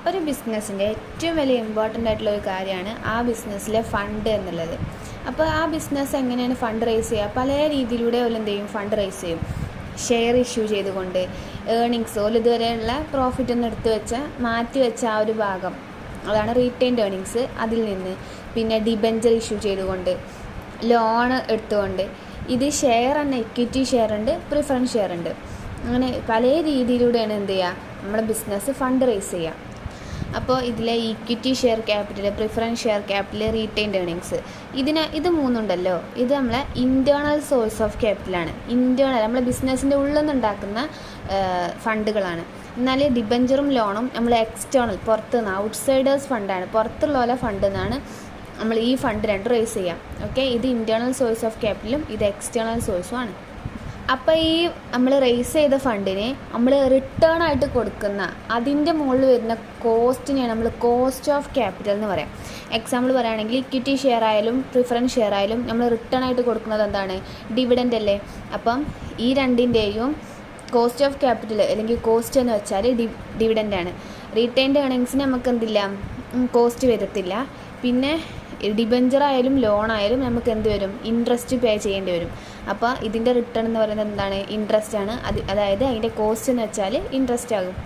ഒരു ബിസിനസ്സിൻ്റെ ഏറ്റവും വലിയ ഇമ്പോർട്ടൻ്റ് ആയിട്ടുള്ള ഒരു കാര്യമാണ് ആ ബിസിനസ്സിലെ ഫണ്ട് എന്നുള്ളത്. അപ്പോൾ ആ ബിസിനസ് എങ്ങനെയാണ് ഫണ്ട് റേസ് ചെയ്യുക? പല രീതിയിലൂടെ ഓല് എന്ത് ചെയ്യും? ഫണ്ട് റേസ് ചെയ്യും. ഷെയർ ഇഷ്യൂ ചെയ്തുകൊണ്ട്, ഏർണിങ്സ് ഓല് ഇതുവരെയുള്ള പ്രോഫിറ്റ് ഒന്ന് എടുത്തു വെച്ച മാറ്റി വെച്ച ആ ഒരു ഭാഗം, അതാണ് റീറ്റെയിൻഡ് ഏർണിങ്സ്. അതിൽ നിന്ന് പിന്നെ ഡിബെഞ്ചർ ഇഷ്യൂ ചെയ്തുകൊണ്ട്, ലോണ് എടുത്തുകൊണ്ട്, ഇത് ഷെയർ തന്നെ ഇക്വിറ്റി ഷെയർ ഉണ്ട്, പ്രിഫറൻസ് ഷെയർ ഉണ്ട്. അങ്ങനെ പല രീതിയിലൂടെയാണ് എന്ത് ചെയ്യുക? നമ്മുടെ ബിസിനസ് ഫണ്ട് റേസ് ചെയ്യുക. അപ്പോൾ ഇതിലെ equity share capital, preference share capital, retained earnings, ഇത് മൂന്നുണ്ടല്ലോ, ഇത് നമ്മളെ ഇൻറ്റേർണൽ സോഴ്സ് ഓഫ് ക്യാപിറ്റലാണ്. ഇൻറ്റേർണൽ നമ്മളെ ബിസിനസ്സിൻ്റെ ഉള്ളിൽ നിന്നുണ്ടാക്കുന്ന ഫണ്ടുകളാണ്. എന്നാൽ ഡിബഞ്ചറും ലോണും നമ്മൾ എക്സ്റ്റേണൽ, പുറത്തുനിന്ന്, ഔട്ട്സൈഡേഴ്സ് ഫണ്ടാണ്, പുറത്തുള്ള ഫണ്ട് എന്നാണ് നമ്മൾ ഈ ഫണ്ട് രണ്ടും റേസ് ചെയ്യാം. ഓക്കെ, ഇത് ഇൻറ്റേർണൽ സോഴ്സ് ഓഫ് ക്യാപിറ്റലും ഇത് എക്സ്റ്റേണൽ സോഴ്സും ആണ്. അപ്പോൾ ഈ നമ്മൾ റേസ് ചെയ്ത ഫണ്ടിനെ നമ്മൾ റിട്ടേൺ ആയിട്ട് കൊടുക്കുന്ന അതിൻ്റെ മുകളിൽ വരുന്ന കോസ്റ്റിനെയാണ് നമ്മൾ കോസ്റ്റ് ഓഫ് ക്യാപിറ്റൽ എന്ന് പറയാം. എക്സാമ്പിൾ പറയുകയാണെങ്കിൽ ഇക്വിറ്റി ഷെയർ ആയാലും പ്രിഫറൻസ് ഷെയർ ആയാലും നമ്മൾ റിട്ടേൺ ആയിട്ട് കൊടുക്കുന്നത് എന്താണ്? ഡിവിഡൻഡ് അല്ലേ? അപ്പം ഈ രണ്ടിൻ്റെയും കോസ്റ്റ് ഓഫ് ക്യാപിറ്റൽ അല്ലെങ്കിൽ കോസ്റ്റ് എന്ന് വെച്ചാൽ ഡിവിഡൻഡാണ്. റീറ്റെയിൻഡ് ഏർണിങ്സിന് നമുക്ക് എന്തില്ല? കോസ്റ്റ് വരത്തില്ല. പിന്നെ ഡിബഞ്ചർ ആയാലും ലോൺ ആയാലും നമുക്ക് എന്ത് വരും? ഇൻട്രസ്റ്റ് പേ ചെയ്യേണ്ടി വരും. അപ്പോൾ ഇതിൻ്റെ റിട്ടേൺ എന്ന് പറയുന്നത് എന്താണ്? ഇൻട്രസ്റ്റ് ആണ്. അതായത് അതിൻ്റെ കോസ്റ്റ് എന്ന് വെച്ചാൽ ഇൻട്രസ്റ്റ് ആകും.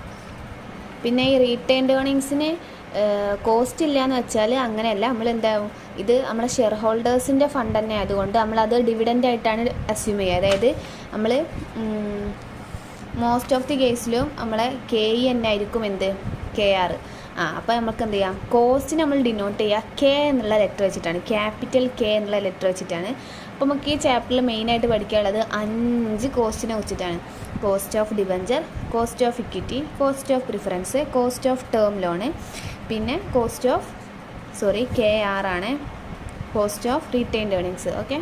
പിന്നെ ഈ റീറ്റെയിൻഡ് ഏർണിങ്സിന് കോസ്റ്റ് ഇല്ല എന്ന് വെച്ചാൽ അങ്ങനെയല്ല. നമ്മൾ എന്താവും? ഇത് നമ്മളെ ഷെയർ ഹോൾഡേഴ്സിൻ്റെ ഫണ്ട് തന്നെ ആയതുകൊണ്ട് നമ്മളത് ഡിവിഡൻ്റ് ആയിട്ടാണ് അസ്യൂം ചെയ്യുക. അതായത് നമ്മൾ മോസ്റ്റ് ഓഫ് ദി കേസിലും നമ്മളെ KE തന്നെ ആയിരിക്കും എന്ത്? KR. അപ്പോൾ നമുക്ക് എന്ത് ചെയ്യാം? കോസ്റ്റ് നമ്മൾ ഡിനോട്ട് ചെയ്യുക K എന്നുള്ള ലെറ്റർ വെച്ചിട്ടാണ്, ക്യാപിറ്റൽ K എന്നുള്ള ലെറ്റർ വെച്ചിട്ടാണ്. അപ്പോൾ നമുക്ക് ഈ ചാപ്റ്ററിൽ മെയിനായിട്ട് പഠിക്കാനുള്ളത് 5 കോസ്റ്റിനെ വെച്ചിട്ടാണ്. Cost of debenture, cost of equity, cost of preference, cost of term loan, പിന്നെ KR ആണ്, cost of retained earnings. Okay.